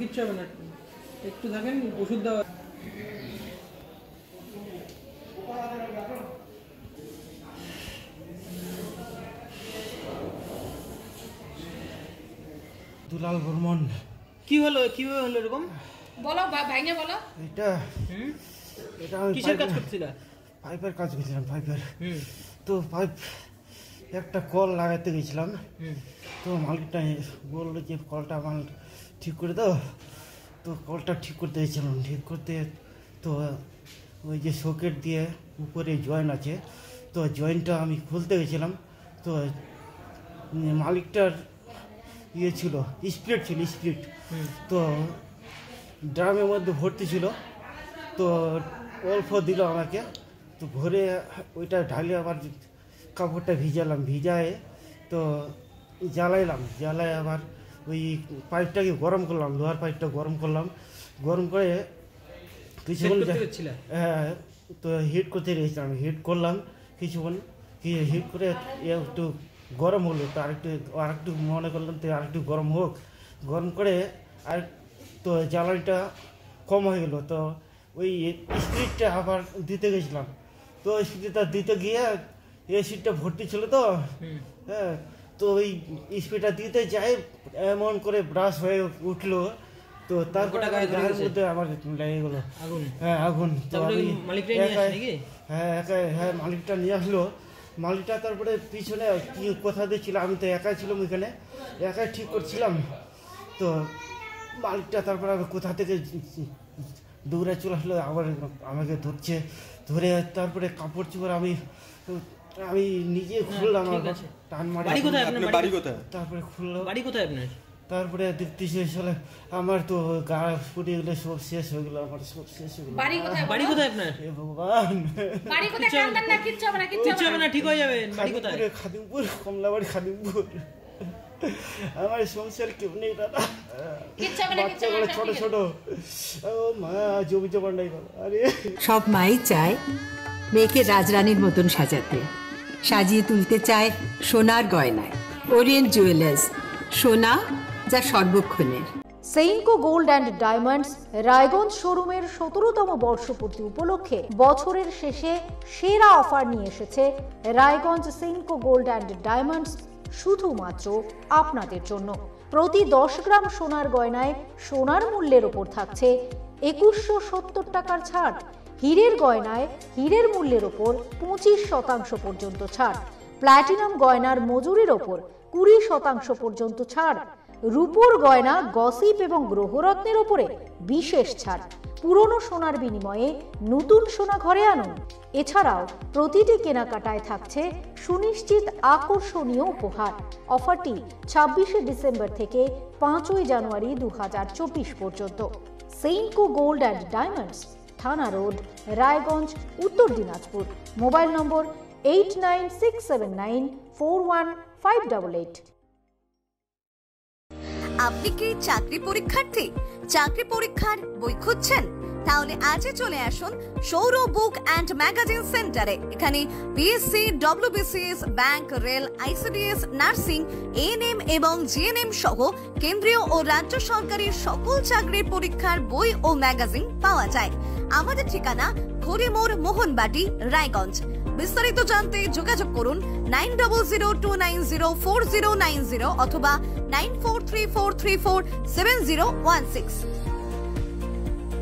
কিচ্ছু হবে না, একটু থাকেন, ওষুধ দেওয়া। দুলাল বর্মন। কি হলো, কিভাবে হলো এরকম বলো ভাইয়া বলো। এটা আমি কিসের কাজ করছিল? পাইপের কাজ করছিলাম, পাইপের। তো পাইপ একটা কল লাগাতে গেছিলাম, তো মালিকটা বললো যে কলটা আমার ঠিক করে দাও। তো কলটা ঠিক করতে গেছিলাম, ঠিক করতে তো ওই যে সকেট দিয়ে উপরে জয়েন্ট আছে, তো জয়েন্টটা আমি খুলতে গেছিলাম। তো মালিকটার ইয়ে ছিল, স্পিড ছিল, স্পিড। তো ড্রামের মধ্যে ভর্তি ছিল, তো অল্প দিল আমাকে। তো ভরে ওইটা ঢালে আবার কাপড়টা ভিজালাম, ভিজায়ে তো জ্বালাইলাম, জ্বালায় আবার ওই পাইপটাকে গরম করলাম, লোহার পাইপটা গরম করলাম, গরম করে কিছুক্ষণ, হ্যাঁ, তো হিট করতে গেছিলাম, হিট করলাম কিছুক্ষণ, হিট করে একটু গরম হলো। তো আরেকটু মনে করলাম তো আরেকটু গরম হোক, গরম করে আর তো জ্বালানিটা কম হয়ে গেলো। তো ওই স্পিডটা আবার দিতে গেছিলাম, তো স্পিডটা দিতে গিয়ে এসিডটা ভর্তি ছিল, তো হ্যাঁ, তো ওই স্পিডটা দিতে যাই এমন করে ব্রাশ হয়ে উঠলো। তো তারপরে গায়ের মধ্যে আমার লেগে গেলো হ্যাঁ আগুন। তো হ্যাঁ মালিকটা নিয়ে আসলো। মালিকটা তারপরে পিছনে কি কোথা দিয়ে ছিল, আমি তো একাই ছিলাম ওইখানে, একাই ঠিক করছিলাম। তো মালিকটা তারপরে কোথা থেকে দৌড়ে চলে আসলো, আবার আমাকে ধরছে, ধরে তারপরে কাপড় চোপড় আমি নিজে খুললাম, টান মারি। তারপরে খুললাম, তারপরে দেখতেছি আসলে আমার তো গা ফুটে গেলে সব শেষ হয়ে গেল, আমার সব শেষ হয়ে গেল। বাড়ি কোথায় আপনার? ভগবান, কিচ্ছু হবে না, ঠিক হয়ে যাবে। বাড়ি কোথায়? খাদিমপুর, কমলাবাড়ি, খাদিমপুর। আমার সংসার কেউ নেই দাদা, বাচ্চাগুলো ছোট ছোট, ও মা জমি জমা নাই বাবা। আরে সব মাই চায় মেয়েকে রাজরানীর মতন সাজাতে, সাজিয়ে তুলতে চায় সোনার গয়নায়। ওরিয়েন্ট জুয়েলার্স, সোনা যা সর্বক্ষণের। Senco gold and diamonds Raiganj শোরুমের 17তম বর্ষপূর্তি উপলক্ষে বছরের শেষে সেরা অফার নিয়ে এসেছে Raiganj Senco gold and diamonds, শুধুমাত্র আপনাদের জন্য। প্রতি 10 গ্রাম সোনার গয়নায় সোনার মূল্যের ওপর থাকছে 2170 টাকার ছাড়। হীরের গয়নায় হীরের মূল্যের ওপর 25% পর্যন্ত ছাড়। প্ল্যাটিনাম গয়নার মজুরির ওপর 20% পর্যন্ত ছাড়। রূপোর গয়না, গসিপ এবং গ্রহরত্নের ওপরে বিশেষ ছাড়। পুরনো সোনার বিনিময়ে নতুন সোনা ঘরে আনুন। এছাড়াও প্রতিটি কেনাকাটায় থাকছে সুনিশ্চিত আকর্ষণীয় উপহার। অফারটি 26শে ডিসেম্বর থেকে 5ই জানুয়ারি 2024 পর্যন্ত। সেইনকো গোল্ড অ্যান্ড ডায়মন্ডস, থানা রোড, রায়গঞ্জ, উত্তর দিনাজপুর। মোবাইল নম্বর 8967941588। আপনি কি চাকরি পরীক্ষার্থী? চাকরি পরীক্ষার বই খুঁজছেন? তাহলে আজই চলে আসুন সৌরভ বুক অ্যান্ড ম্যাগাজিন সেন্টারে। এখানে BSc, WBCS, bank, rail, ICDS, nursing, ANM এবং জিএনএম সহ কেন্দ্রীয় ও রাজ্য সরকারি সকল চাকরির পরীক্ষার বই ও ম্যাগাজিন পাওয়া যায়। আমাদের ঠিকানা ঘড়িমোড়, মোহনবাটি, রায়গঞ্জ। বিস্তারিত জানতে যোগাযোগ করুন 9002904090 অথবা 9434347016।